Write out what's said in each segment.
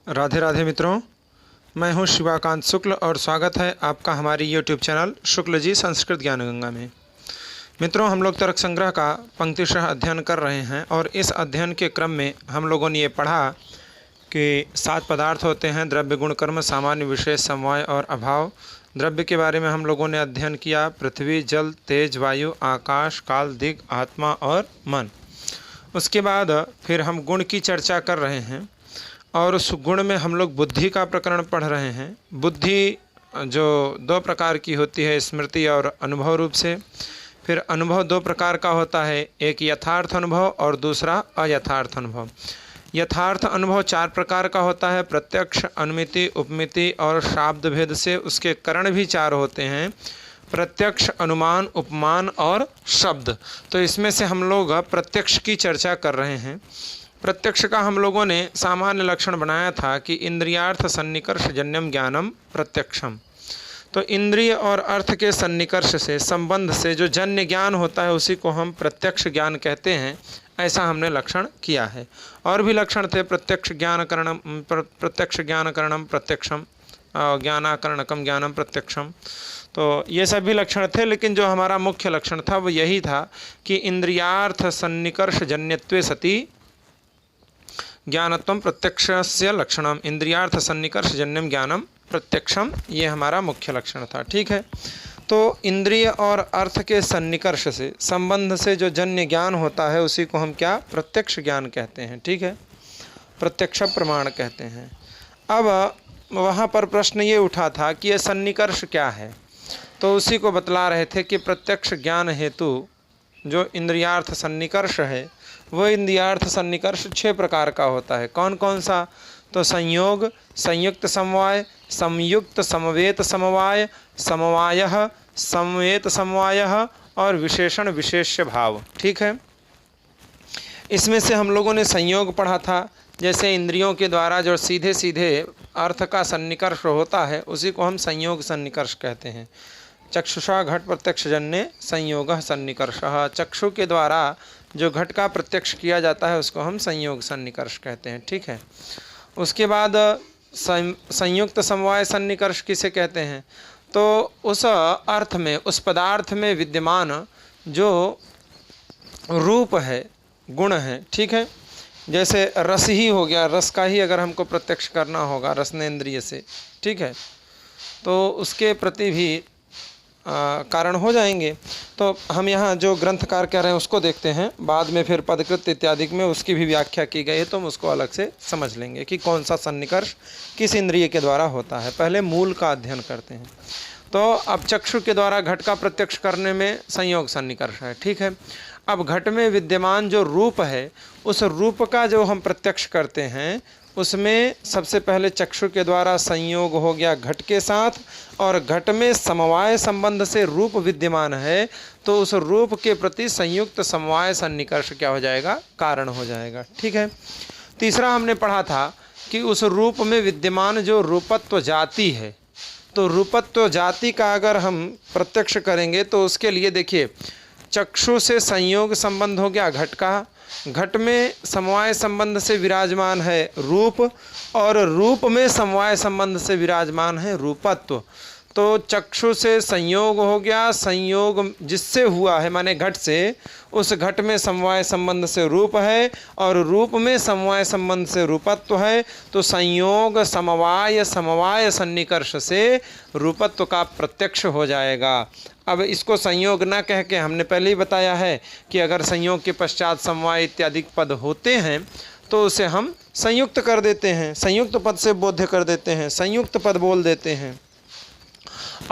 राधे राधे मित्रों, मैं हूं शिवाकांत शुक्ल और स्वागत है आपका हमारी यूट्यूब चैनल शुक्ल जी संस्कृत ज्ञान गंगा में। मित्रों, हम लोग तर्क संग्रह का पंक्तिशः अध्ययन कर रहे हैं और इस अध्ययन के क्रम में हम लोगों ने ये पढ़ा कि 7 पदार्थ होते हैं: द्रव्य, गुण, कर्म, सामान्य, विशेष, समवाय और अभाव। द्रव्य के बारे में हम लोगों ने अध्ययन किया: पृथ्वी, जल, तेज, वायु, आकाश, काल, दिक्, आत्मा और मन। उसके बाद फिर हम गुण की चर्चा कर रहे हैं और उस गुण में हम लोग बुद्धि का प्रकरण पढ़ रहे हैं। बुद्धि जो 2 प्रकार की होती है, स्मृति और अनुभव रूप से। फिर अनुभव 2 प्रकार का होता है, एक यथार्थ अनुभव और दूसरा अयथार्थ अनुभव। यथार्थ अनुभव 4 प्रकार का होता है: प्रत्यक्ष, अनुमिति, उपमिति और शाब्द भेद से। उसके करण भी 4 होते हैं: प्रत्यक्ष, अनुमान, उपमान और शब्द। तो इसमें से हम लोग प्रत्यक्ष की चर्चा कर रहे हैं। प्रत्यक्ष का हम लोगों ने सामान्य लक्षण बनाया था कि इंद्रियार्थ सन्निकर्ष जन्यम ज्ञानम प्रत्यक्षम। तो इंद्रिय और अर्थ के सन्निकर्ष से, संबंध से जो जन्य ज्ञान होता है उसी को हम प्रत्यक्ष ज्ञान कहते हैं, ऐसा हमने लक्षण किया है। और भी लक्षण थे: प्रत्यक्ष ज्ञानकरणम प्रत्यक्षम, ज्ञानाकरणकम ज्ञानम प्रत्यक्षम। तो ये सभी लक्षण थे, लेकिन जो हमारा मुख्य लक्षण था वो यही था कि इंद्रियार्थ सन्निकर्ष जन्यत्वे सति ज्ञानत्वम प्रत्यक्षस्य लक्षणम, इंद्रियार्थ सन्निकर्ष जन्यम ज्ञानम प्रत्यक्षम, ये हमारा मुख्य लक्षण था। ठीक है, तो इंद्रिय और अर्थ के सन्निकर्ष से, संबंध से जो जन्य ज्ञान होता है उसी को हम क्या प्रत्यक्ष ज्ञान कहते हैं। ठीक है, प्रत्यक्ष प्रमाण कहते हैं। अब वहाँ पर प्रश्न ये उठा था कि ये सन्निकर्ष क्या है, तो उसी को बतला रहे थे कि प्रत्यक्ष ज्ञान हेतु जो इंद्रियार्थ सन्निकर्ष है वो इंद्रियार्थ सन्निकर्ष 6 प्रकार का होता है। कौन कौन सा? तो संयोग, संयुक्त समवाय, संयुक्त समवेत समवाय, समवायः, समवेत समवायः और विशेषण विशेष्य भाव। ठीक है, इसमें से हम लोगों ने संयोग पढ़ा था। जैसे इंद्रियों के द्वारा जो सीधे सीधे अर्थ का सन्निकर्ष होता है उसी को हम संयोग सन्निकर्ष कहते हैं। चक्षुषा घट प्रत्यक्षजन्य संयोगः सन्निकर्षः, चक्षु के द्वारा जो घट का प्रत्यक्ष किया जाता है उसको हम संयोग सन्निकर्ष कहते हैं। ठीक है, उसके बाद संयुक्त समवाय सन्निकर्ष किसे कहते हैं? तो उस अर्थ में, उस पदार्थ में विद्यमान जो रूप है, गुण है। ठीक है, जैसे रस ही हो गया, रस का ही अगर हमको प्रत्यक्ष करना होगा रसनेन्द्रिय से, ठीक है, तो उसके प्रति भी कारण हो जाएंगे। तो हम यहाँ जो ग्रंथकार कह रहे हैं उसको देखते हैं, बाद में फिर पदकृत इत्यादि में उसकी भी व्याख्या की गई है, तो हम उसको अलग से समझ लेंगे कि कौन सा सन्निकर्ष किस इंद्रिय के द्वारा होता है। पहले मूल का अध्ययन करते हैं। तो अब चक्षु के द्वारा घट का प्रत्यक्ष करने में संयोग सन्निकर्ष है। ठीक है, अब घट में विद्यमान जो रूप है उस रूप का जो हम प्रत्यक्ष करते हैं उसमें सबसे पहले चक्षु के द्वारा संयोग हो गया घट के साथ, और घट में समवाय संबंध से रूप विद्यमान है तो उस रूप के प्रति संयुक्त समवाय सन्निकर्ष क्या हो जाएगा? कारण हो जाएगा। ठीक है, तीसरा हमने पढ़ा था कि उस रूप में विद्यमान जो रूपत्व जाति है, तो रूपत्व जाति का अगर हम प्रत्यक्ष करेंगे तो उसके लिए देखिए, चक्षु से संयोग संबंध हो गया घट का, घट में समवाय संबंध से विराजमान है रूप, और रूप में समवाय संबंध से विराजमान है रूपत्व। तो चक्षु से संयोग हो गया, संयोग जिससे हुआ है माने घट से, उस घट में समवाय संबंध से रूप है और रूप में समवाय संबंध से रूपत्व है, तो संयोग समवाय समवाय सन्निकर्ष से रूपत्व का प्रत्यक्ष हो जाएगा। अब इसको संयोग ना कह के, हमने पहले ही बताया है कि अगर संयोग के पश्चात समवाय इत्यादि पद होते हैं तो उसे हम संयुक्त कर देते हैं, संयुक्त पद से बोध्य कर देते हैं, संयुक्त पद बोल देते हैं।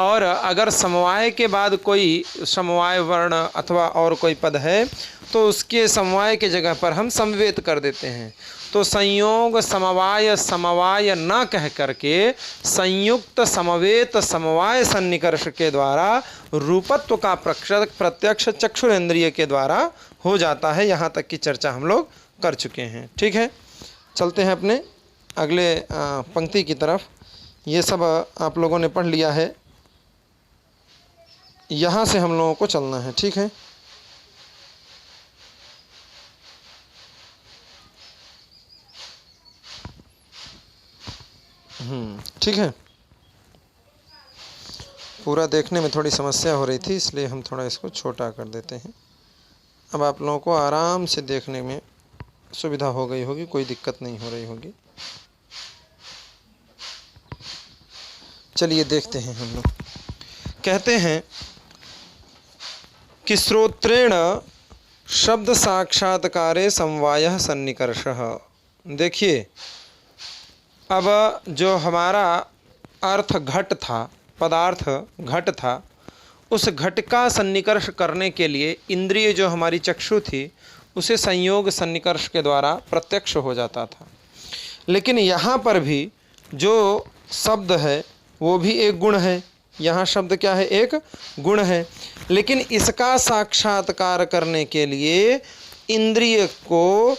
और अगर समवाय के बाद कोई समवाय वर्ण अथवा और कोई पद है तो उसके समवाय के जगह पर हम समवेत कर देते हैं। तो संयोग समवाय समवाय न कह करके संयुक्त समवेत समवाय सन्निकर्ष के द्वारा रूपत्व का प्रत्यक्ष चक्षुरेंद्रिय के द्वारा हो जाता है। यहाँ तक की चर्चा हम लोग कर चुके हैं। ठीक है, चलते हैं अपने अगले पंक्ति की तरफ। ये सब आप लोगों ने पढ़ लिया है, यहाँ से हम लोगों को चलना है। ठीक है, ठीक है। पूरा देखने में थोड़ी समस्या हो रही थी, इसलिए हम थोड़ा इसको छोटा कर देते हैं। अब आप लोगों को आराम से देखने में सुविधा हो गई होगी, कोई दिक्कत नहीं हो रही होगी। चलिए देखते हैं हम लोग। कहते हैं कि श्रोत्रेण शब्द साक्षात्कारे समवायः सन्निकर्षः। देखिए, अब जो हमारा अर्थ घट था, पदार्थ घट था, उस घट का सन्निकर्ष करने के लिए इंद्रिय जो हमारी चक्षु थी उसे संयोग सन्निकर्ष के द्वारा प्रत्यक्ष हो जाता था। लेकिन यहाँ पर भी जो शब्द है वो भी एक गुण है। यहाँ शब्द क्या है? एक गुण है। लेकिन इसका साक्षात्कार करने के लिए इंद्रिय को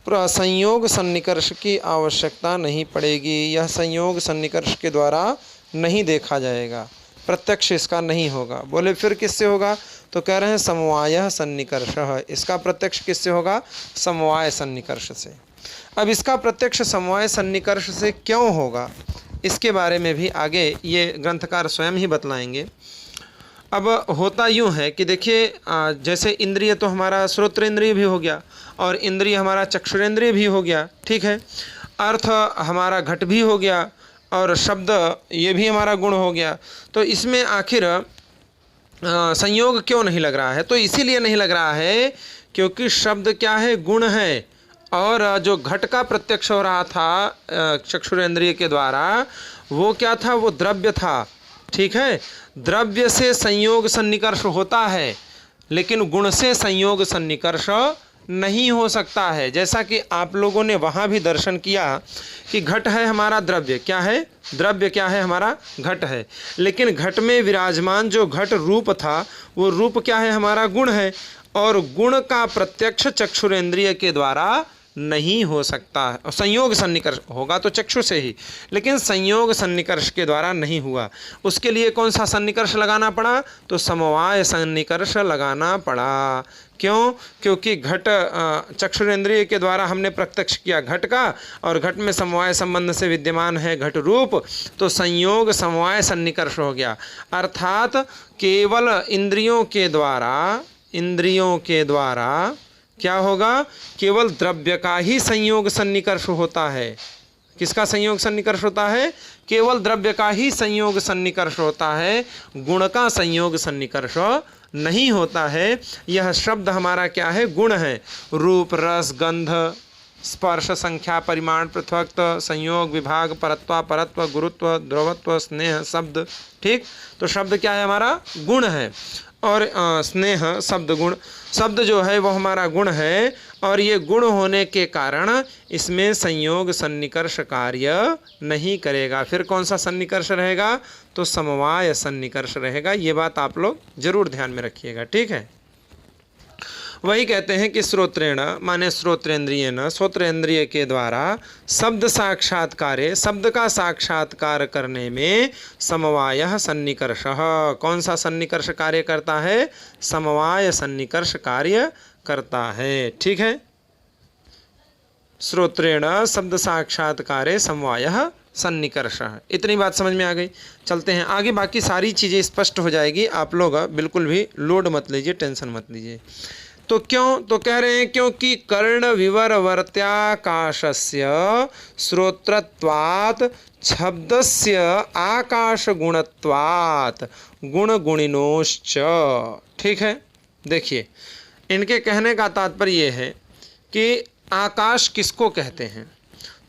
संयोग सन्निकर्ष की आवश्यकता नहीं पड़ेगी। यह संयोग सन्निकर्ष के द्वारा नहीं देखा जाएगा, प्रत्यक्ष इसका नहीं होगा। बोले फिर किससे होगा? तो कह रहे हैं समवाय सन्निकर्ष। इसका प्रत्यक्ष किससे होगा? समवाय सन्निकर्ष से। अब इसका प्रत्यक्ष समवाय सन्निकर्ष से क्यों होगा, इसके बारे में भी आगे ये ग्रंथकार स्वयं ही बतलाएंगे। अब होता यूँ है कि देखिए, जैसे इंद्रिय तो हमारा श्रोत्रेंद्रिय भी हो गया और इंद्रिय हमारा चक्षुरेंद्रिय भी हो गया, ठीक है। अर्थ हमारा घट भी हो गया और शब्द ये भी हमारा गुण हो गया। तो इसमें आखिर संयोग क्यों नहीं लग रहा है? तो इसीलिए नहीं लग रहा है क्योंकि शब्द क्या है? गुण है। और जो घट का प्रत्यक्ष हो रहा था चक्षुरेंद्रिय के द्वारा, वो क्या था? वो द्रव्य था, ठीक है। द्रव्य से संयोग सन्निकर्ष होता है, लेकिन गुण से संयोग सन्निकर्ष नहीं हो सकता है। जैसा कि आप लोगों ने वहाँ भी दर्शन किया कि घट है हमारा द्रव्य, क्या है? द्रव्य क्या है? हमारा घट है। लेकिन घट में विराजमान जो घट रूप था, वो रूप क्या है? हमारा गुण है। और गुण का प्रत्यक्ष चक्षुरेंद्रिय के द्वारा नहीं हो सकता है। संयोग सन्निकर्ष होगा तो चक्षु से ही, लेकिन संयोग सन्निकर्ष के द्वारा नहीं हुआ। उसके लिए कौन सा सन्निकर्ष लगाना पड़ा? तो समवाय सन्निकर्ष लगाना पड़ा। क्यों? क्योंकि घट चक्षुरेंद्रिय के द्वारा हमने प्रत्यक्ष किया घट का, और घट में समवाय संबंध से विद्यमान है घट रूप, तो संयोग समवाय सन्निकर्ष हो गया। अर्थात केवल इंद्रियों के द्वारा क्या होगा? केवल द्रव्य का ही संयोग सन्निकर्ष होता है। किसका संयोग सन्निकर्ष होता है? केवल द्रव्य का ही संयोग सन्निकर्ष होता है, गुण का संयोग सन्निकर्ष नहीं होता है। यह शब्द हमारा क्या है? गुण है। रूप, रस, गंध, स्पर्श, संख्या, परिमाण, पृथक्त्व, संयोग, विभाग, परत्व, परत्व, गुरुत्व, ध्रुवत्व, स्नेह, शब्द, ठीक। तो शब्द क्या है? हमारा गुण है। और स्नेह शब्द गुण, शब्द जो है वो हमारा गुण है, और ये गुण होने के कारण इसमें संयोग सन्निकर्ष कार्य नहीं करेगा। फिर कौन सा सन्निकर्ष रहेगा? तो समवाय सन्निकर्ष रहेगा। ये बात आप लोग जरूर ध्यान में रखिएगा, ठीक है। वही कहते हैं कि श्रोत्रेण माने श्रोत्रेंद्रियेन, श्रोत्रेंद्रिय के द्वारा शब्द साक्षात्कारे, शब्द का साक्षात्कार करने में समवायः सन्निकर्षः, कौन सा सन्निकर्ष कार्य करता है? समवाय सन्निकर्ष कार्य करता है, ठीक है। श्रोत्रेण शब्द साक्षात्कारे समवायः सन्निकर्षः। इतनी बात समझ में आ गई। चलते हैं आगे, बाकी सारी चीज़ें स्पष्ट हो जाएगी। आप लोग बिल्कुल भी लोड मत लीजिए, टेंशन मत लीजिए। तो क्यों? तो कह रहे हैं क्योंकि कर्ण विवरवर्त्याकाशस्य श्रोत्रत्वात् शब्दस्य आकाश गुणत्वात् गुण गुणिनोश्च, ठीक है। देखिए, इनके कहने का तात्पर्य ये है कि आकाश किसको कहते हैं?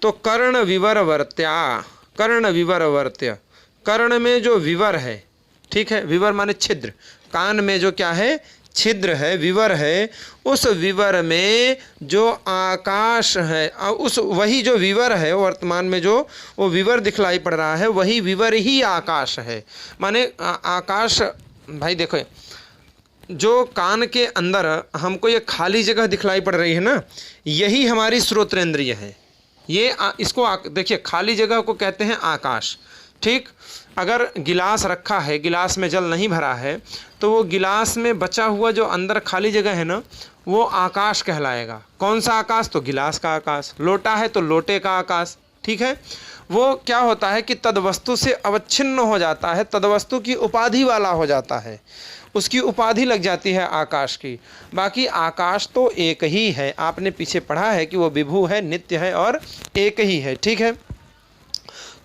तो कर्ण विवरवर्त्या, कर्ण विवरवर्त्य, कर्ण में जो विवर है, ठीक है, विवर माने छिद्र, कान में जो क्या है? छिद्र है, विवर है। उस विवर में जो आकाश है, उस वही जो विवर है, वर्तमान में जो वो विवर दिखलाई पड़ रहा है, वही विवर ही आकाश है। माने आकाश, भाई देखो, जो कान के अंदर हमको ये खाली जगह दिखलाई पड़ रही है ना, यही हमारी श्रोत्रेंद्रिय है। ये इसको देखिए, खाली जगह को कहते हैं आकाश, ठीक। अगर गिलास रखा है, गिलास में जल नहीं भरा है, तो वो गिलास में बचा हुआ जो अंदर खाली जगह है ना, वो आकाश कहलाएगा। कौन सा आकाश? तो गिलास का आकाश। लोटा है तो लोटे का आकाश, ठीक है। वो क्या होता है कि तदवस्तु से अवच्छिन्न हो जाता है, तदवस्तु की उपाधि वाला हो जाता है, उसकी उपाधि लग जाती है आकाश की। बाकी आकाश तो एक ही है, आपने पीछे पढ़ा है कि वो विभु है, नित्य है और एक ही है। ठीक है,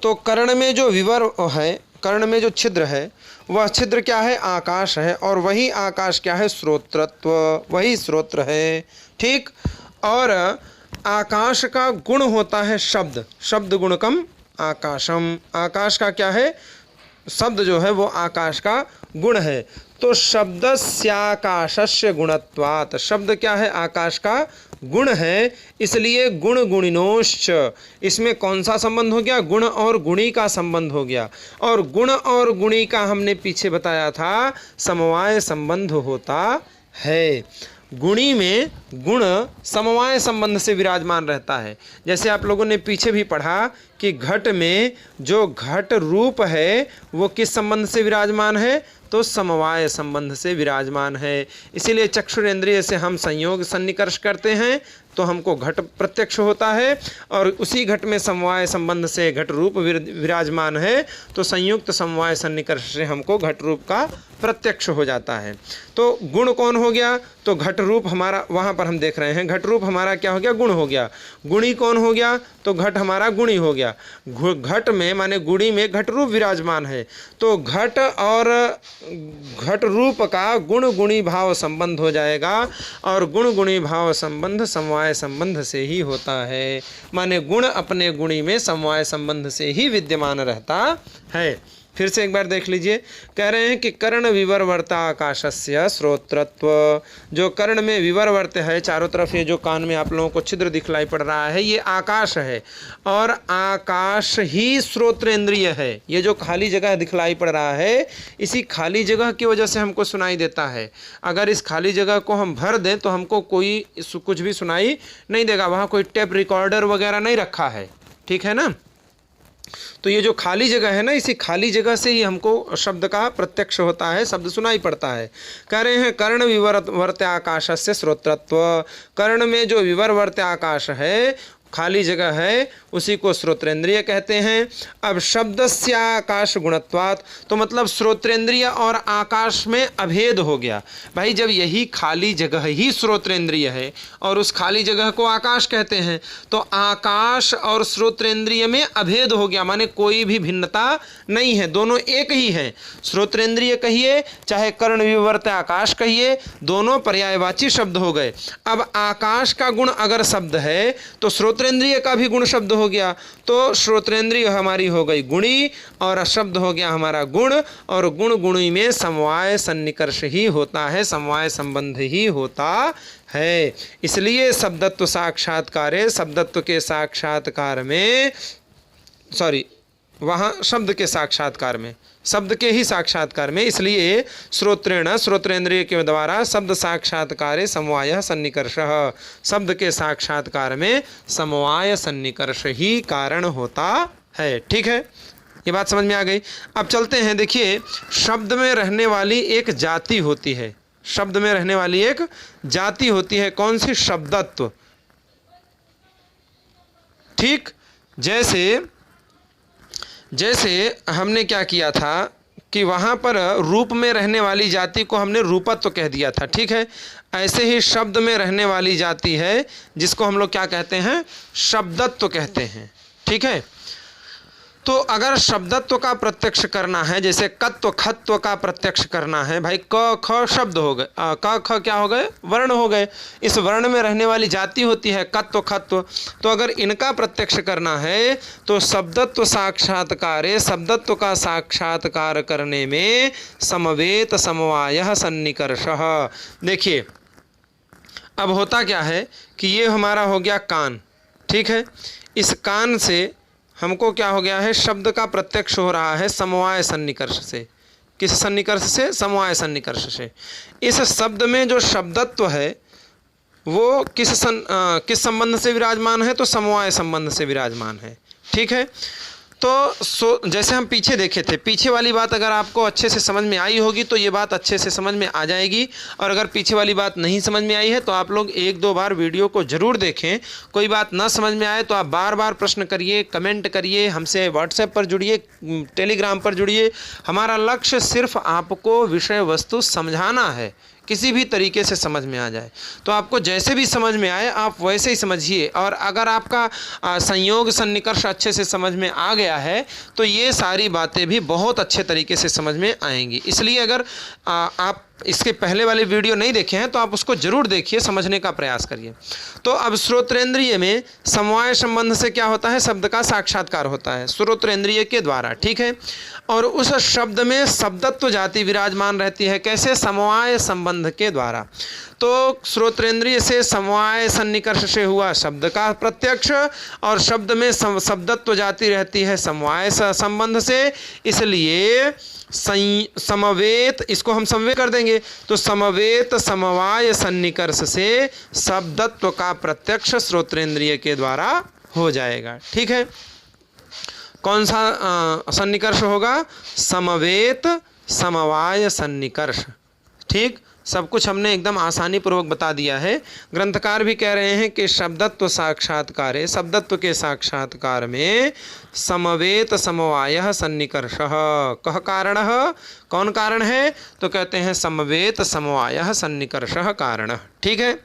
तो कर्ण में जो विवर है, कर्ण में जो छिद्र है, वह छिद्र क्या है? आकाश है, और वही आकाश क्या है? श्रोत्रत्व, वही श्रोत्र है। ठीक, और आकाश का गुण होता है शब्द, शब्द गुणकम आकाशम, आकाश का क्या है? शब्द जो है वो आकाश का गुण है। तो शब्दस्याकाशस्य गुणत्वात्, शब्द क्या है? आकाश का गुण है, इसलिए गुण गुणिनोश्च, इसमें कौन सा संबंध हो गया? गुण और गुणी का संबंध हो गया। और गुण और गुणी का हमने पीछे बताया था समवाय संबंध होता है। गुणी में गुण समवाय संबंध से विराजमान रहता है। जैसे आप लोगों ने पीछे भी पढ़ा कि घट में जो घट रूप है वो किस संबंध से विराजमान है? तो समवाय संबंध से विराजमान है। इसीलिए चक्षुरेंद्रिय से हम संयोग सन्निकर्ष करते हैं तो हमको घट प्रत्यक्ष होता है, और उसी घट में समवाय संबंध से घट रूप विराजमान है तो संयुक्त समवाय सन्निकर्ष से हमको घट रूप का प्रत्यक्ष हो जाता है। तो गुण कौन हो गया? तो घट रूप हमारा, वहाँ पर हम देख रहे हैं घट रूप हमारा क्या हो गया? गुण हो गया। गुणी कौन हो गया? तो घट हमारा गुणी हो गया। घट में माने गुणी में घट रूप विराजमान है, तो घट और घट रूप का गुण गुणी भाव संबंध हो जाएगा, और गुण गुणी भाव संबंध समवाय संबंध से ही होता है। माने गुण अपने गुणी में समवाय संबंध से ही विद्यमान रहता है। फिर से एक बार देख लीजिए, कह रहे हैं कि कर्ण विवरवर्ता आकाशस्य श्रोत्रत्व, जो कर्ण में विवरवर्त है, चारों तरफ ये जो कान में आप लोगों को छिद्र दिखलाई पड़ रहा है, ये आकाश है, और आकाश ही श्रोत्रेंद्रिय है। ये जो खाली जगह दिखलाई पड़ रहा है, इसी खाली जगह की वजह से हमको सुनाई देता है। अगर इस खाली जगह को हम भर दें तो हमको कोई कुछ भी सुनाई नहीं देगा, वहाँ कोई टेप रिकॉर्डर वगैरह नहीं रखा है। ठीक है ना, तो ये जो खाली जगह है ना, इसी खाली जगह से ही हमको शब्द का प्रत्यक्ष होता है, शब्द सुनाई पड़ता है। कह रहे हैं कर्ण विवरवर्त्य आकाशस्य श्रोत्रत्व, कर्ण में जो विवरवर्त्य आकाश है, खाली जगह है, उसी को श्रोत्रेंद्रिय कहते हैं। अब शब्दस्य आकाश गुणत्वात्, तो मतलब श्रोत्रेंद्रिय और आकाश में अभेद हो गया। भाई जब यही खाली जगह ही श्रोत्रेंद्रिय है और उस खाली जगह को आकाश कहते हैं, तो आकाश और श्रोत्रेंद्रिय में अभेद हो गया, माने कोई भी भिन्नता नहीं है, दोनों एक ही हैं। श्रोत्रेंद्रिय कहिए चाहे कर्ण विवर्त आकाश कहिए, दोनों पर्यायवाची शब्द हो गए। अब आकाश का गुण अगर शब्द है तो श्रोत्रेंद्रिय का भी गुण शब्द हो गया, तो श्रोत्रेंद्रिय हमारी हो गई गुणी और शब्द हो गया हमारा गुण, और गुण गुणी में समवाय सन्निकर्ष ही होता है, समवाय संबंध ही होता है। इसलिए शब्दत्व साक्षात्कारे, शब्दत्व के साक्षात्कार में, वहाँ शब्द के साक्षात्कार में, शब्द के ही साक्षात्कार में, इसलिए श्रोत्रेण श्रोत्रेंद्रिय के द्वारा शब्द साक्षात्कारे समवाय सन्निकर्षः, शब्द के साक्षात्कार में समवाय सन्निकर्ष ही कारण होता है। ठीक है, ये बात समझ में आ गई। अब चलते हैं, देखिए शब्द में रहने वाली एक जाति होती है, शब्द में रहने वाली एक जाति होती है, कौन सी? शब्दत्व। ठीक, जैसे हमने क्या किया था कि वहाँ पर रूप में रहने वाली जाति को हमने रूपत्व कह दिया था। ठीक है, ऐसे ही शब्द में रहने वाली जाति है जिसको हम लोग क्या कहते हैं? शब्दत्व कहते हैं। ठीक है, तो अगर शब्दत्व का प्रत्यक्ष करना है, जैसे कत्व खत्व का प्रत्यक्ष करना है, भाई क ख शब्द हो गए, क ख क्या हो गए? वर्ण हो गए। इस वर्ण में रहने वाली जाति होती है कत्व खत्व, तो अगर इनका प्रत्यक्ष करना है तो शब्दत्व साक्षात्कारे, शब्दत्व का साक्षात्कार करने में समवेत समवायः सन्निकर्षः। देखिए अब होता क्या है कि ये हमारा हो गया कान। ठीक है, इस कान से हमको क्या हो गया है? शब्द का प्रत्यक्ष हो रहा है समवाय सन्निकर्ष से। किस सन्निकर्ष से? समवाय सन्निकर्ष से। इस शब्द में जो शब्दत्व है वो किस संबंध से विराजमान है? तो समवाय संबंध से विराजमान है। ठीक है, तो जैसे हम पीछे देखे थे, पीछे वाली बात अगर आपको अच्छे से समझ में आई होगी तो ये बात अच्छे से समझ में आ जाएगी, और अगर पीछे वाली बात नहीं समझ में आई है तो आप लोग 1-2 बार वीडियो को ज़रूर देखें। कोई बात ना समझ में आए तो आप बार बार प्रश्न करिए, कमेंट करिए, हमसे व्हाट्सएप पर जुड़िए, टेलीग्राम पर जुड़िए। हमारा लक्ष्य सिर्फ आपको विषय वस्तु समझाना है, किसी भी तरीके से समझ में आ जाए। तो आपको जैसे भी समझ में आए आप वैसे ही समझिए, और अगर आपका संयोग सन्निकर्ष अच्छे से समझ में आ गया है तो ये सारी बातें भी बहुत अच्छे तरीके से समझ में आएंगी। इसलिए अगर आप इसके पहले वाले वीडियो नहीं देखे हैं तो आप उसको ज़रूर देखिए, समझने का प्रयास करिए। तो अब श्रोत्रेंद्रिय में समवाय संबंध से क्या होता है, शब्द का साक्षात्कार होता है श्रोत्रेंद्रिय के द्वारा, ठीक है। और उस शब्द में शब्दत्व जाति विराजमान रहती है, कैसे, समवाय संबंध के द्वारा। तो श्रोत्रेंद्रिय से समवाय सन्निकर्ष से हुआ शब्द का प्रत्यक्ष, और शब्द में शब्दत्व जाति रहती है समवाय संबंध से, इसलिए समवेत, इसको हम समवे कर देंगे, तो समवेत समवाय सन्निकर्ष से शब्दत्व का प्रत्यक्ष श्रोत्रेंद्रिय के द्वारा हो जाएगा, ठीक है। कौन सा सन्निकर्ष होगा, समवेत समवाय सन्निकर्ष, ठीक। सब कुछ हमने एकदम आसानी पूर्वक बता दिया है। ग्रंथकार भी कह रहे हैं कि शब्दत्व साक्षात्कार, शब्दत्व के साक्षात्कार में समवेत समवायः सन्निकर्षः कह कारणः, कौन कारण है, तो कहते हैं समवेत समवायः सन्निकर्षः कारणः, ठीक है।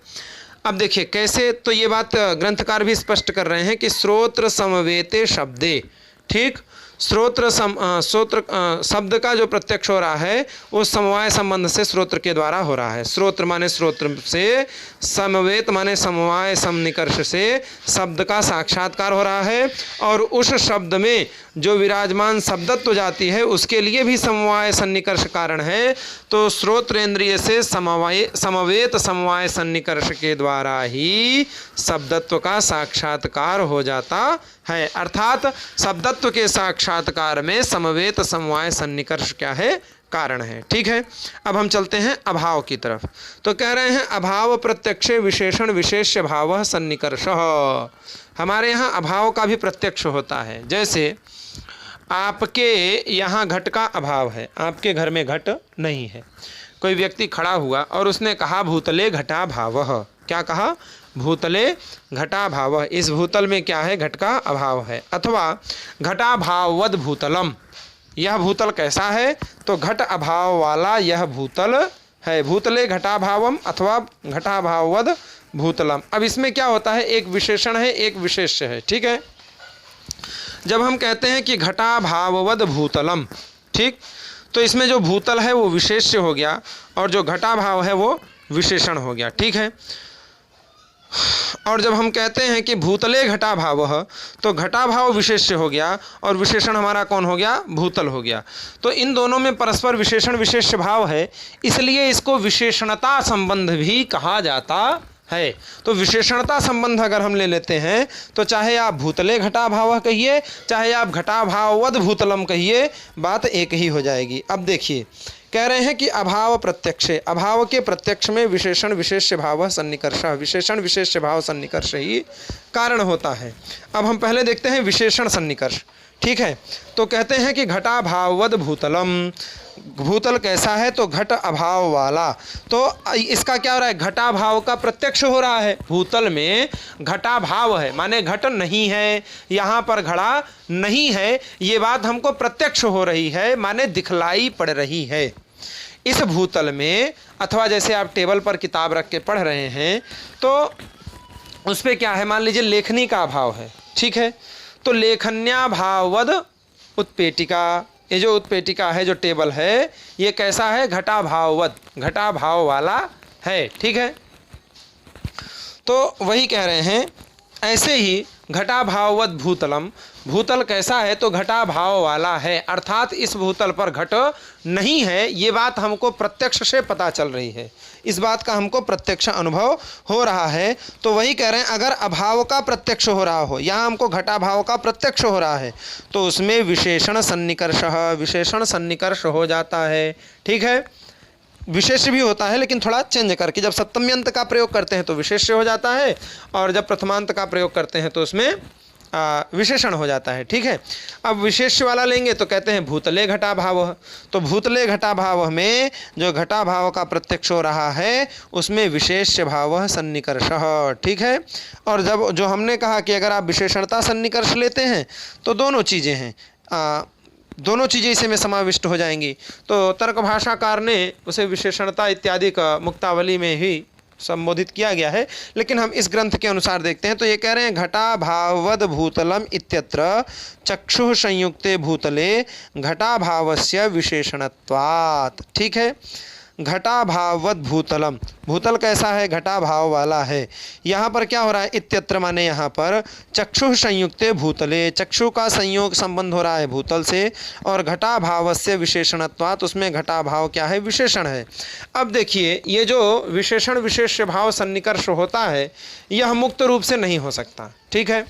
अब देखिए कैसे, तो ये बात ग्रंथकार भी स्पष्ट कर रहे हैं कि श्रोत्र समवेते शब्दे, ठीक। श्रोत्र शब्द का जो प्रत्यक्ष हो रहा है वो समवाय संबंध से श्रोत्र के द्वारा हो रहा है। श्रोत्र माने श्रोत्र से, समवेत माने समवाय सन्निकर्ष से शब्द का साक्षात्कार हो रहा है, और उस शब्द में जो विराजमान शब्दत्व जाति है उसके लिए भी समवाय सन्निकर्ष कारण है। तो श्रोत्रेंद्रिय से समवेत समवाय सन्निकर्ष के द्वारा ही शब्दत्व का साक्षात्कार हो जाता है, अर्थात शब्दत्व के साक्षात्कार में समवेत समवाय सन्निकर्ष क्या है, कारण है, ठीक है। अब हम चलते हैं अभाव की तरफ। तो कह रहे हैं अभाव प्रत्यक्षे विशेषण विशेष्य भाव सन्निकर्ष। हमारे यहाँ अभाव का भी प्रत्यक्ष होता है, जैसे आपके यहाँ घट का अभाव है, आपके घर में घट नहीं है, कोई व्यक्ति खड़ा हुआ और उसने कहा भूतले घटा भावः, क्या कहा, भूतले घटा भावः, इस भूतल में क्या है, घट का अभाव है। अथवा घटा भाववद भूतलम, यह भूतल कैसा है, तो घट अभाव वाला यह भूतल है, भूतले घटा भावम अथवा घटा भाववद भूतलम। अब इसमें क्या होता है, एक विशेषण है एक विशेष्य है, ठीक है। जब हम कहते हैं कि घटा भाववद भूतलम, ठीक, तो इसमें जो भूतल है वो विशेष्य हो गया और जो घटा भाव है वो विशेषण हो गया, ठीक है। और जब हम कहते हैं कि भूतले घटा भावः, तो घटा भाव विशेष्य हो गया और विशेषण हमारा कौन हो गया, भूतल हो गया। तो इन दोनों में परस्पर विशेषण विशेष्य भाव है, इसलिए इसको विशेषणता संबंध भी कहा जाता है। तो विशेषणता संबंध अगर हम ले लेते हैं तो चाहे आप भूतले घटा भाव कहिए, चाहे आप घटा भाववद भूतलम कहिए, बात एक ही हो जाएगी। अब देखिए कह रहे हैं कि अभाव प्रत्यक्षे, अभाव के प्रत्यक्ष में विशेषण विशेष्य भाव सन्निकर्ष, विशेषण विशेष्य भाव सन्निकर्ष ही कारण होता है। अब हम पहले देखते हैं विशेषण सन्निकर्ष, ठीक है। तो कहते हैं कि घटा भाववद भूतलम, भूतल कैसा है, तो घट अभाव वाला। तो इसका क्या हो रहा है, घटा भाव का प्रत्यक्ष हो रहा है, भूतल में घटा भाव है माने घट नहीं है, यहाँ पर घड़ा नहीं है, ये बात हमको प्रत्यक्ष हो रही है माने दिखलाई पड़ रही है इस भूतल में। अथवा जैसे आप टेबल पर किताब रख के पढ़ रहे हैं तो उस पर क्या है, मान लीजिए लेखनी का अभाव है, ठीक है। तो लेखन्या भाववद उत्पेटिका, ये जो उत्पेटिका है, जो टेबल है, ये कैसा है, घटा भाववद, घटा भाव वाला है, ठीक है। तो वही कह रहे हैं ऐसे ही घटा भाववद भूतलम, भूतल कैसा है, तो घटा भाव वाला है, अर्थात इस भूतल पर घट नहीं है, ये बात हमको प्रत्यक्ष से पता चल रही है, इस बात का हमको प्रत्यक्ष अनुभव हो रहा है। तो वही कह रहे हैं अगर अभाव का प्रत्यक्ष हो रहा हो, यहाँ हमको घटा भाव का प्रत्यक्ष हो रहा है, तो उसमें विशेषण सन्निकर्ष, विशेषण सन्निकर्ष हो जाता है, ठीक है। विशेष भी होता है लेकिन थोड़ा चेंज करके, जब सप्तम्यंत का प्रयोग करते हैं तो विशेष हो जाता है और जब प्रथमांत का प्रयोग करते हैं तो उसमें विशेषण हो जाता है। ठीक है, अब विशेष्य वाला लेंगे तो कहते हैं भूतले घटा भाव। तो भूतले घटा भाव में जो घटा भाव का प्रत्यक्ष हो रहा है उसमें विशेष्य भाव सन्निकर्षः। ठीक है, और जब जो हमने कहा कि अगर आप विशेषणता सन्निकर्ष लेते हैं तो दोनों चीज़ें हैं, दोनों चीज़ें इसे में समाविष्ट हो जाएंगी। तो तर्क भाषाकार ने उसे विशेषणता इत्यादि का मुक्तावली में ही संबोधित किया गया है, लेकिन हम इस ग्रंथ के अनुसार देखते हैं तो ये कह रहे हैं घटा भाववद भूतलम इत्यत्र चक्षुः संयुक्ते भूतले घटा भावस्य विशेषणत्वात्। ठीक है, घटा भाववद भूतलम, भूतल कैसा है, घटा भाव वाला है। यहाँ पर क्या हो रहा है, इत्यत्र माने यहाँ पर चक्षुः संयुक्ते भूतले, चक्षु का संयोग संबंध हो रहा है भूतल से, और घटा भावस्य विशेषणत्वात्, उसमें घटा भाव क्या है, विशेषण है। अब देखिए ये जो विशेषण विशेष्य भाव सन्निकर्ष होता है यह मुक्त रूप से नहीं हो सकता। ठीक है,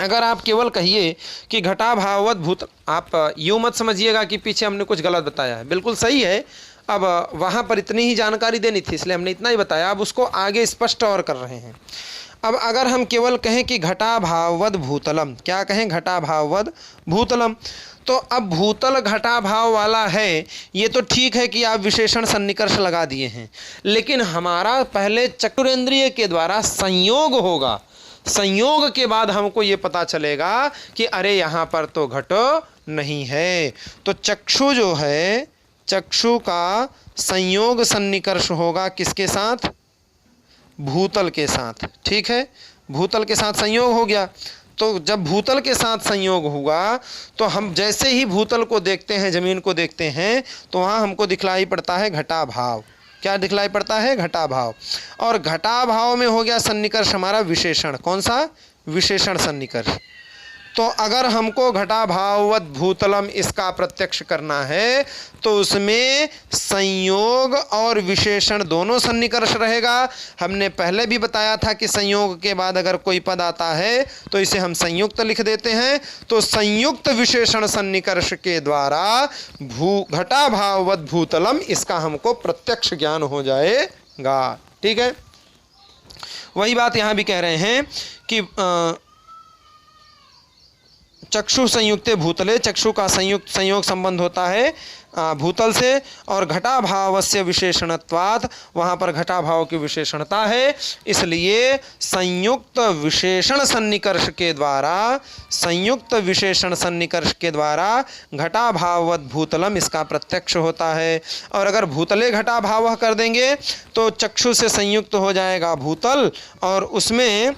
अगर आप केवल कहिए कि घटा भाववद भूत, आप यूँ मत समझिएगा कि पीछे हमने कुछ गलत बताया है, बिल्कुल सही है। अब वहाँ पर इतनी ही जानकारी देनी थी इसलिए हमने इतना ही बताया, अब उसको आगे स्पष्ट और कर रहे हैं। अब अगर हम केवल कहें कि घटा भाववद भूतलम, क्या कहें, घटा भाववद भूतलम, तो अब भूतल घटा भाव वाला है ये तो ठीक है कि आप विशेषण सन्निकर्ष लगा दिए हैं, लेकिन हमारा पहले चक्षुरेंद्रिय के द्वारा संयोग होगा, संयोग के बाद हमको ये पता चलेगा कि अरे यहाँ पर तो घट नहीं है। तो चक्षु जो है, चक्षु का संयोग सन्निकर्ष होगा किसके साथ, भूतल के साथ। ठीक है, भूतल के साथ संयोग हो गया। तो जब भूतल के साथ संयोग हुआ तो हम जैसे ही भूतल को देखते हैं, जमीन को देखते हैं, तो वहाँ हमको दिखलाई पड़ता है घटा भाव। क्या दिखलाई पड़ता है, घटा भाव। और घटा भाव में हो गया सन्निकर्ष हमारा विशेषण, कौन सा, विशेषण सन्निकर्ष। तो अगर हमको घटा भाववद भूतलम इसका प्रत्यक्ष करना है तो उसमें संयोग और विशेषण दोनों सन्निकर्ष रहेगा। हमने पहले भी बताया था कि संयोग के बाद अगर कोई पद आता है तो इसे हम संयुक्त लिख देते हैं। तो संयुक्त विशेषण सन्निकर्ष के द्वारा घटा भाववद भूतलम इसका हमको प्रत्यक्ष ज्ञान हो जाएगा। ठीक है, वही बात यहाँ भी कह रहे हैं कि चक्षु संयुक्ते भूतले, चक्षु का संयोग संबंध होता है भूतल से, और घटा भावस्य विशेषणत्वात्, वहाँ पर घटा भाव की विशेषणता है, इसलिए संयुक्त विशेषण सन्निकर्ष के द्वारा, संयुक्त विशेषण सन्निकर्ष के द्वारा घटा भाववद भूतलम इसका प्रत्यक्ष होता है। और अगर भूतले घटा भाव कर देंगे तो चक्षु से संयुक्त हो जाएगा भूतल और उसमें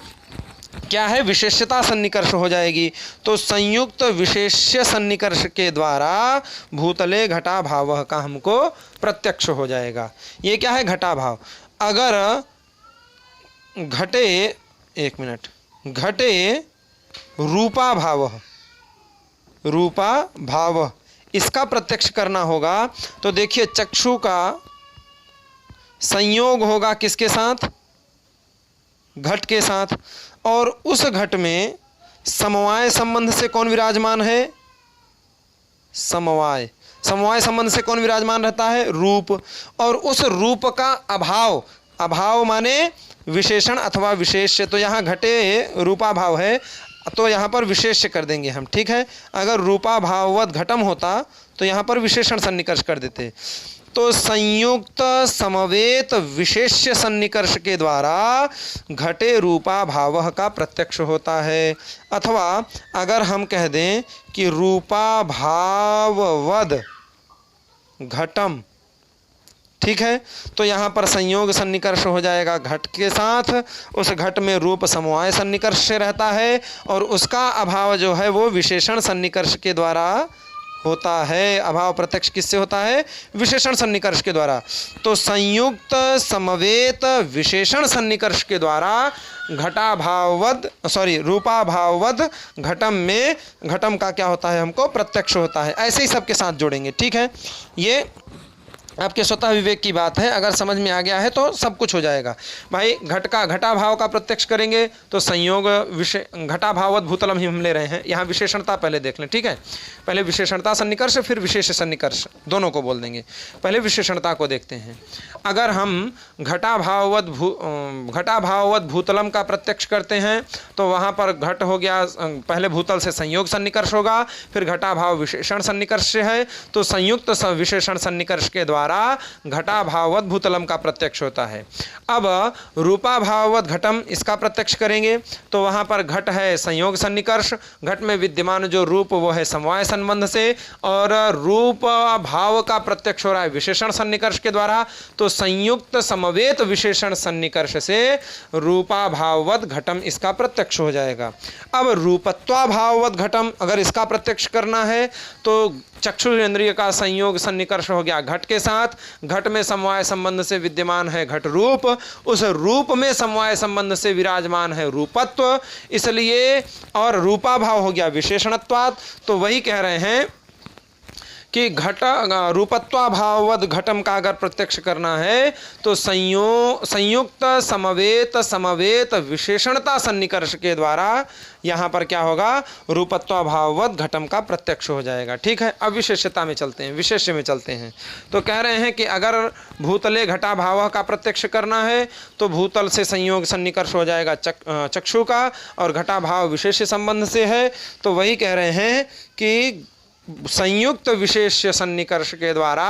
क्या है, विशेष्यता सन्निकर्ष हो जाएगी। तो संयुक्त विशेष्य सन्निकर्ष के द्वारा भूतले घटा भाव का हमको प्रत्यक्ष हो जाएगा। ये क्या है, घटा भाव। अगर घटे, एक मिनट, घटे रूपा भाव, रूपा भाव इसका प्रत्यक्ष करना होगा तो देखिए चक्षु का संयोग होगा किसके साथ, घट के साथ, और उस घट में समवाय संबंध से कौन विराजमान है, समवाय, समवाय संबंध से कौन विराजमान रहता है, रूप। और उस रूप का अभाव, अभाव माने विशेषण अथवा विशेष्य। तो यहाँ घटे रूपा भाव है तो यहाँ पर विशेष्य कर देंगे हम। ठीक है, अगर रूपा भाववत घटम होता तो यहाँ पर विशेषण सन्निकर्ष कर देते। तो संयुक्त समवेत विशेष्य सन्निकर्ष के द्वारा घटे रूपा भाव का प्रत्यक्ष होता है। अथवा अगर हम कह दें कि रूपा भाववद घटम, ठीक है, तो यहाँ पर संयोग सन्निकर्ष हो जाएगा घट के साथ, उस घट में रूप समवाय सन्निकर्ष से रहता है और उसका अभाव जो है वो विशेषण सन्निकर्ष के द्वारा होता है। अभाव प्रत्यक्ष किससे होता है, विशेषण सन्निकर्ष के द्वारा। तो संयुक्त समवेत विशेषण सन्निकर्ष के द्वारा घटा भाववद रूपा भाववद घटम में घटम का क्या होता है, हमको प्रत्यक्ष होता है। ऐसे ही सबके साथ जोड़ेंगे। ठीक है, ये आपके स्वतः विवेक की बात है, अगर समझ में आ गया है तो सब कुछ हो जाएगा। भाई घट का घटा भाव का प्रत्यक्ष करेंगे तो संयोग विशेष घटा भाववत भूतलम ही हम ले रहे हैं। यहाँ विशेषणता पहले देख लें, ठीक है। पहले विशेषणता सन्निकर्ष फिर विशेष सन्निकर्ष, दोनों को बोल देंगे। पहले विशेषणता को देखते हैं। अगर हम घटा भाववत भूतलम का प्रत्यक्ष करते हैं तो वहाँ पर घट हो गया, पहले भूतल से संयोग सन्निकर्ष होगा, फिर घटा भाव विशेषण सन्निकर्ष है, तो संयुक्त विशेषण सन्निकर्ष के द्वारा घटा भाववत भूतलम का प्रत्यक्ष होता है। अब रूपा भाववत घटम, इसका प्रत्यक्ष करेंगे तो वहां पर घट है संयोग सन्निकर्ष, घट में विद्यमान जो रूप वो है समवाय संबंध से, और रूप भाव का प्रत्यक्ष हो रहा है विशेषण सन्निकर्ष के द्वारा, तो संयुक्त समवेत विशेषण सन्निकर्ष से रूपा भाववत घटम इसका प्रत्यक्ष हो जाएगा। अब रूपत्वा भाववत घटम अगर इसका प्रत्यक्ष करना है तो चक्षुरेंद्रिय का संयोग सन्निकर्ष हो गया घट के साथ, घट में समवाय संबंध से विद्यमान है घट रूप, उस रूप में समवाय संबंध से विराजमान है रूपत्व, इसलिए और रूपा भाव हो गया विशेषणत्वात्। तो वही कह रहे हैं कि घट रूपत्वा भाववद घटम का अगर प्रत्यक्ष करना है तो संयुक्त समवेत विशेषणता सन्निकर्ष के द्वारा यहाँ पर क्या होगा, रूपत्वा भाववद घटम का प्रत्यक्ष हो जाएगा। ठीक है, अब विशेषता में चलते हैं, विशेष्य में चलते हैं। तो कह रहे हैं कि अगर भूतले घटा भाव का प्रत्यक्ष करना है तो भूतल से संयोग सन्निकर्ष हो जाएगा चक्षु का, और घटा भाव विशेष संबंध से है, तो वही कह रहे हैं कि संयुक्त विशेष्य सन्निकर्ष के द्वारा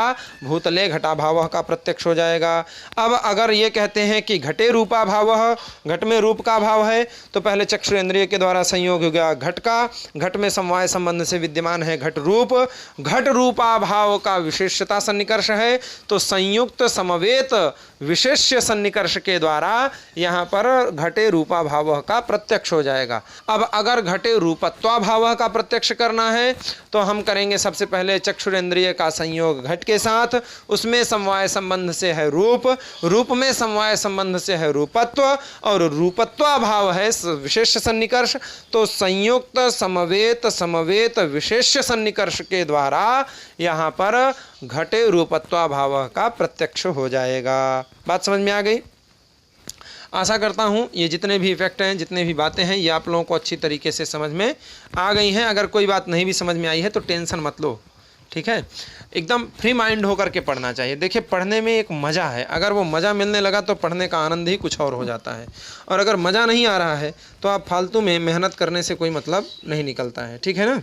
भूतले घटा भाव का प्रत्यक्ष हो जाएगा। अब अगर ये कहते हैं कि घटे रूपा भाव, घट में रूप का भाव है, तो पहले चक्षुरेंद्रिय के द्वारा संयोग हो गया घट का, घट में समवाय संबंध से विद्यमान है घट रूप, घट रूपा भाव का विशेषता सन्निकर्ष है, तो संयुक्त समवेत विशेष्य सन्निकर्ष के द्वारा यहाँ पर घटे रूपा भाव का प्रत्यक्ष हो जाएगा। अब अगर घटे रूपत्वा भाव का प्रत्यक्ष करना है तो हम करेंगे सबसे पहले चक्षुरेंद्रिय का संयोग घट के साथ, उसमें समवाय संबंध से है रूप, रूप में समवाय संबंध से है रूपत्व, और रूपत्वा भाव है विशेष सन्निकर्ष, तो संयुक्त समवेत विशेष सन्निकर्ष के द्वारा यहाँ पर घटे रूपत्वा भाव का प्रत्यक्ष हो जाएगा। बात समझ में आ गई? आशा करता हूँ ये जितने भी इफेक्ट हैं, जितने भी बातें हैं, ये आप लोगों को अच्छी तरीके से समझ में आ गई हैं। अगर कोई बात नहीं भी समझ में आई है तो टेंशन मत लो, ठीक है। एकदम फ्री माइंड होकर के पढ़ना चाहिए। देखिए पढ़ने में एक मज़ा है, अगर वो मज़ा मिलने लगा तो पढ़ने का आनंद ही कुछ और हो जाता है, और अगर मज़ा नहीं आ रहा है तो आप फालतू में मेहनत करने से कोई मतलब नहीं निकलता है, ठीक है ना।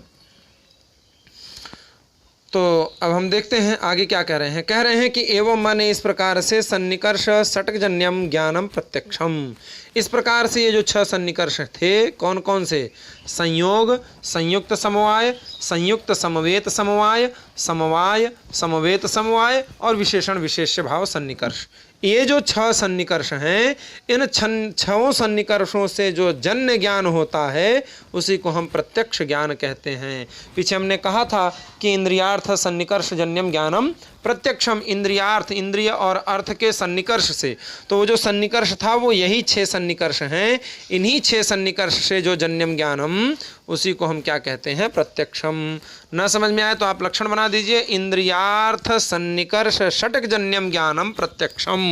तो अब हम देखते हैं आगे क्या कह रहे हैं। कह रहे हैं कि एवं माने इस प्रकार से सन्निकर्ष षटकजन्यम ज्ञानम प्रत्यक्षम, इस प्रकार से ये जो 6 सन्निकर्ष थे, कौन कौन से, संयोग, संयुक्त समवाय, संयुक्त समवेत समवाय, समवाय समवेत समवाय, और विशेषण विशेष्य भाव सन्निकर्ष, ये जो 6 सन्निकर्ष हैं, इन 6 सन्निकर्षों से जो जन्य ज्ञान होता है उसी को हम प्रत्यक्ष ज्ञान कहते हैं। पीछे हमने कहा था कि इंद्रियार्थ सन्निकर्ष जन्यम ज्ञानम प्रत्यक्षम, इंद्रियार्थ, इंद्रिय और अर्थ के सन्निकर्ष से, तो वो जो सन्निकर्ष था वो यही 6 सन्निकर्ष हैं। इन्हीं 6 सन्निकर्ष से जो जन्यम ज्ञानम, उसी को हम क्या कहते हैं, प्रत्यक्षम। न समझ में आए तो आप लक्षण बना दीजिए, इंद्रियार्थ सन्निकर्ष षटक जन्यम ज्ञानम प्रत्यक्षम।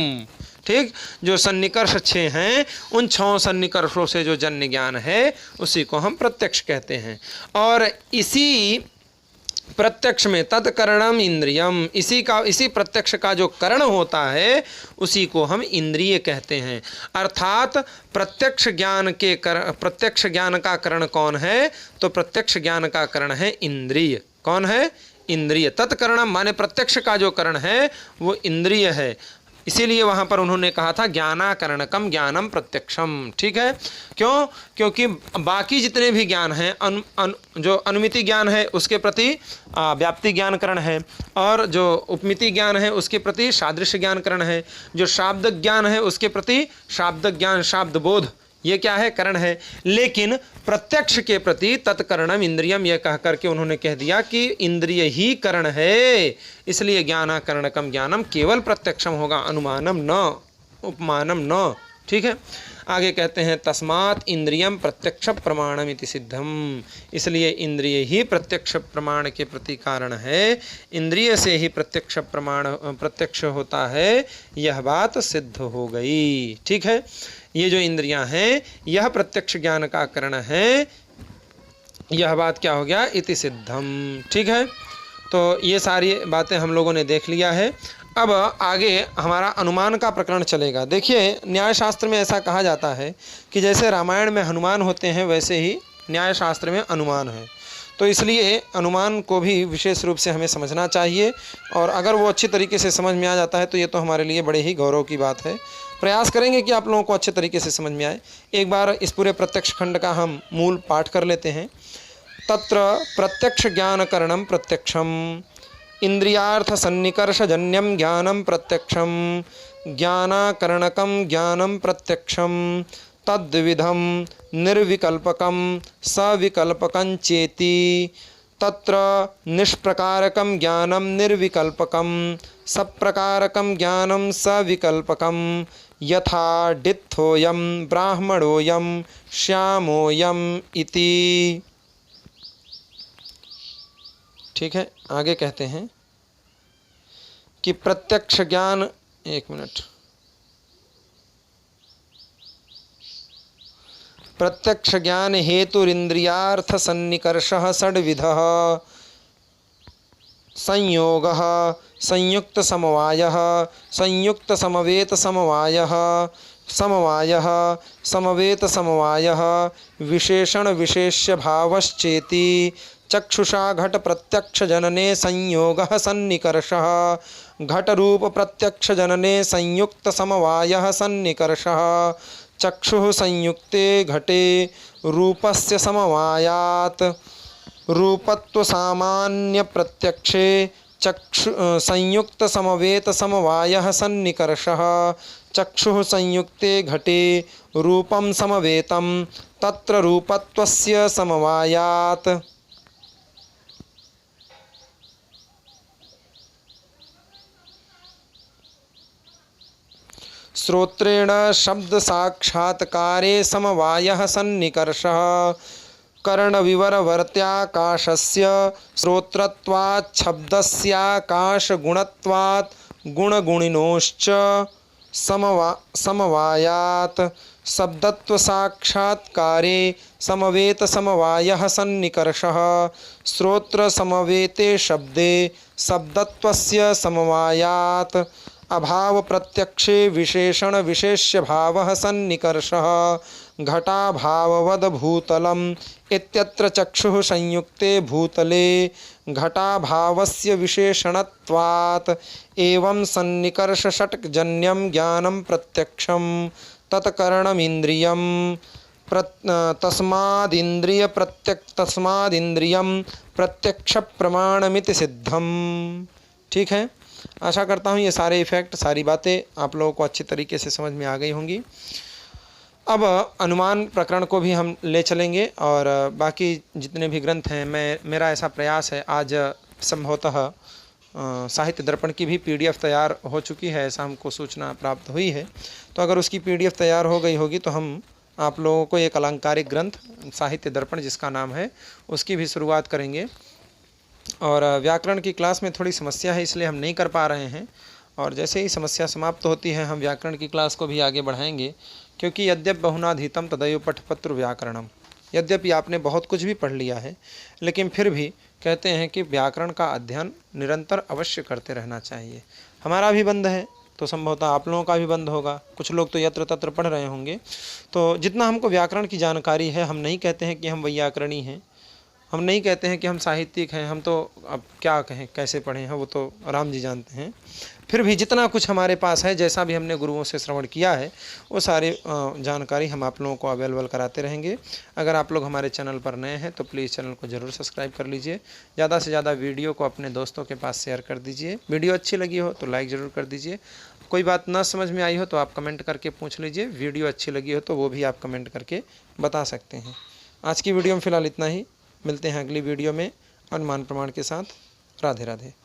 ठीक, जो सन्निकर्ष 6 हैं उन 6 सन्निकर्षों से जो जन्य ज्ञान है उसी को हम प्रत्यक्ष कहते हैं। और इसी प्रत्यक्ष में तत्करणम इंद्रियम, इसी प्रत्यक्ष का जो करण होता है उसी को हम इंद्रिय कहते हैं। अर्थात प्रत्यक्ष ज्ञान का करण कौन है, तो प्रत्यक्ष ज्ञान का करण है इंद्रिय। कौन है? इंद्रिय। तत्करणम माने प्रत्यक्ष का जो करण है वो इंद्रिय है, इसीलिए वहाँ पर उन्होंने कहा था ज्ञानाकरणकम ज्ञानम प्रत्यक्षम। ठीक है, क्यों? क्योंकि बाकी जितने भी ज्ञान हैं, जो अनुमिति ज्ञान है उसके प्रति व्याप्ति ज्ञानकरण है, और जो उपमिति ज्ञान है उसके प्रति सादृश्य ज्ञानकरण है, जो शाब्द ज्ञान है उसके प्रति शाब्द ज्ञान, शाब्द बोध, ये क्या है? करण है। लेकिन प्रत्यक्ष के प्रति तत्करणम इंद्रियम, यह कह करके उन्होंने कह दिया कि इंद्रिय ही करण है, इसलिए ज्ञानाकरणकम ज्ञानम केवल प्रत्यक्षम होगा, अनुमानम न, उपमानम न। ठीक है, आगे कहते हैं तस्मात् इंद्रियम प्रत्यक्ष प्रमाणमिति सिद्धम, इसलिए इंद्रिय ही प्रत्यक्ष प्रमाण के प्रति कारण है, इंद्रिय से ही प्रत्यक्ष प्रमाण प्रत्यक्ष होता है, यह बात सिद्ध हो गई। ठीक है, ये जो इंद्रियां हैं यह प्रत्यक्ष ज्ञान का कारण है, यह बात क्या हो गया, इति सिद्धम। ठीक है, तो ये सारी बातें हम लोगों ने देख लिया है। अब आगे हमारा अनुमान का प्रकरण चलेगा। देखिए न्याय शास्त्र में ऐसा कहा जाता है कि जैसे रामायण में हनुमान होते हैं वैसे ही न्याय शास्त्र में अनुमान है, तो इसलिए अनुमान को भी विशेष रूप से हमें समझना चाहिए, और अगर वो अच्छी तरीके से समझ में आ जाता है तो ये तो हमारे लिए बड़े ही गौरव की बात है। प्रयास करेंगे कि आप लोगों को अच्छे तरीके से समझ में आए। एक बार इस पूरे प्रत्यक्ष खंड का हम मूल पाठ कर लेते हैं। तत्र प्रत्यक्ष ज्ञानकरणं प्रत्यक्षम इंद्रियार्थ सन्निकर्षजन्यं ज्ञानं प्रत्यक्षं ज्ञानाकरणकं ज्ञानं प्रत्यक्षं तद्विधं निर्विकल्पकं सविकल्पकं चेति तत्र निष्प्रकारकं ज्ञानं निर्विकल्पकं सप्रकारकं ज्ञानं सविकल्पकं यथा डित्थोऽयं ब्राह्मणोऽयं श्यामोऽयम् इति। ठीक है, आगे कहते हैं कि प्रत्यक्ष ज्ञान, एक मिनट, प्रत्यक्ष ज्ञान हेतुरिंद्रियार्थ सन्निकर्षः षड्विधः संयोगः संयुक्त समवायः संयुक्त समवेत समवायः समवायः समवेत समवायः विशेषण विशेष्य भावश्चेति चक्षुषा घट प्रत्यक्ष जनने संयोगः सन्निकर्षः घट रूप प्रत्यक्ष जनने संयुक्त समवायः सन्निकर्षः चक्षुः संयुक्ते घटे रूपस्य समवायात् रूपत्व सामान्य प्रत्यक्षे चक्षु संयुक्त समवेत समवायः सन्निकर्षः चक्षुः संयुक्ते घटे रूपं समवेतं तत्र रूपत्वस्य समवायात् श्रोत्रेण शब्द साक्षात्कारे समवायः सन्निकर्षः कर्णविवरवर्त्याकाशस्य श्रोत्रत्वात् शब्दस्याकाशगुणत्वात् गुणगुणिनोश्च समवायात् शब्दत्वसाक्षात्कारे समवेत समवायः सन्निकर्षः श्रोत्रसमवेते शब्दे शब्दत्वस्य समवायात् अभाव प्रत्यक्षे विशेषण विशेष्य भावः सन्निकर्षः घटाभाववद भूतलम् इत्यत्र चक्षुः संयुक्ते भूतले घटाभावस्य विशेषणत्वात् एवं सन्निकर्ष षट्जन्यं ज्ञानं प्रत्यक्षं तत्करणमिन्द्रियं तस्मादिन्द्रियं प्रत्यक्ष प्रमाणमिति सिद्धम। ठीक है, आशा करता हूँ ये सारे इफ़ेक्ट सारी बातें आप लोगों को अच्छी तरीके से समझ में आ गई होंगी। अब अनुमान प्रकरण को भी हम ले चलेंगे और बाकी जितने भी ग्रंथ हैं, मेरा ऐसा प्रयास है, आज संभवतः साहित्य दर्पण की भी PDF तैयार हो चुकी है, ऐसा हमको सूचना प्राप्त हुई है। तो अगर उसकी PDF तैयार हो गई होगी तो हम आप लोगों को एक अलंकारिक ग्रंथ साहित्य दर्पण जिसका नाम है उसकी भी शुरुआत करेंगे। और व्याकरण की क्लास में थोड़ी समस्या है इसलिए हम नहीं कर पा रहे हैं, और जैसे ही समस्या समाप्त होती है हम व्याकरण की क्लास को भी आगे बढ़ाएंगे, क्योंकि यद्यप बहुनाधीतम तदैव पठपत्र व्याकरणम, यद्यपि आपने बहुत कुछ भी पढ़ लिया है लेकिन फिर भी कहते हैं कि व्याकरण का अध्ययन निरंतर अवश्य करते रहना चाहिए। हमारा भी बंद है तो संभवतः आप लोगों का भी बंद होगा, कुछ लोग तो यत्र तत्र पढ़ रहे होंगे। तो जितना हमको व्याकरण की जानकारी है, हम नहीं कहते हैं कि हम वैयाकरणी हैं, हम नहीं कहते हैं कि हम साहित्यिक हैं, हम तो अब क्या कहें कैसे पढ़े हैं वो तो राम जी जानते हैं। फिर भी जितना कुछ हमारे पास है, जैसा भी हमने गुरुओं से श्रवण किया है, वो सारी जानकारी हम आप लोगों को अवेलेबल कराते रहेंगे। अगर आप लोग हमारे चैनल पर नए हैं तो प्लीज़ चैनल को ज़रूर सब्सक्राइब कर लीजिए। ज़्यादा से ज़्यादा वीडियो को अपने दोस्तों के पास शेयर कर दीजिए। वीडियो अच्छी लगी हो तो लाइक ज़रूर कर दीजिए। कोई बात ना समझ में आई हो तो आप कमेंट करके पूछ लीजिए। वीडियो अच्छी लगी हो तो वो भी आप कमेंट करके बता सकते हैं। आज की वीडियो में फ़िलहाल इतना ही, मिलते हैं अगली वीडियो में अनुमान प्रमाण के साथ। राधे राधे।